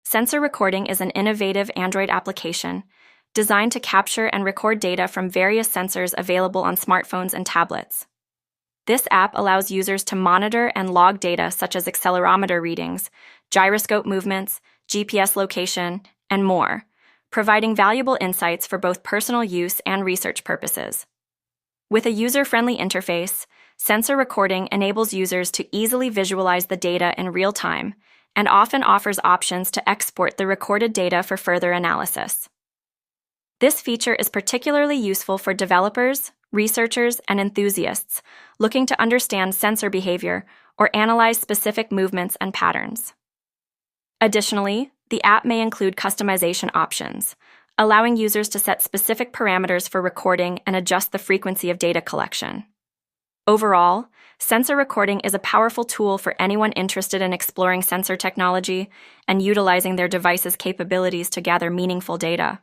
Sensor recording is an innovative Android application designed to capture and record data from various sensors available on smartphones and tablets. This app allows users to monitor and log data such as accelerometer readings, gyroscope movements, GPS location, and more, providing valuable insights for both personal use and research purposes. With a user-friendly interface, sensor recording enables users to easily visualize the data in real time and often offers options to export the recorded data for further analysis. This feature is particularly useful for developers, researchers, and enthusiasts looking to understand sensor behavior or analyze specific movements and patterns. Additionally, the app may include customization options, allowing users to set specific parameters for recording and adjust the frequency of data collection. Overall, sensor recording is a powerful tool for anyone interested in exploring sensor technology and utilizing their device's capabilities to gather meaningful data.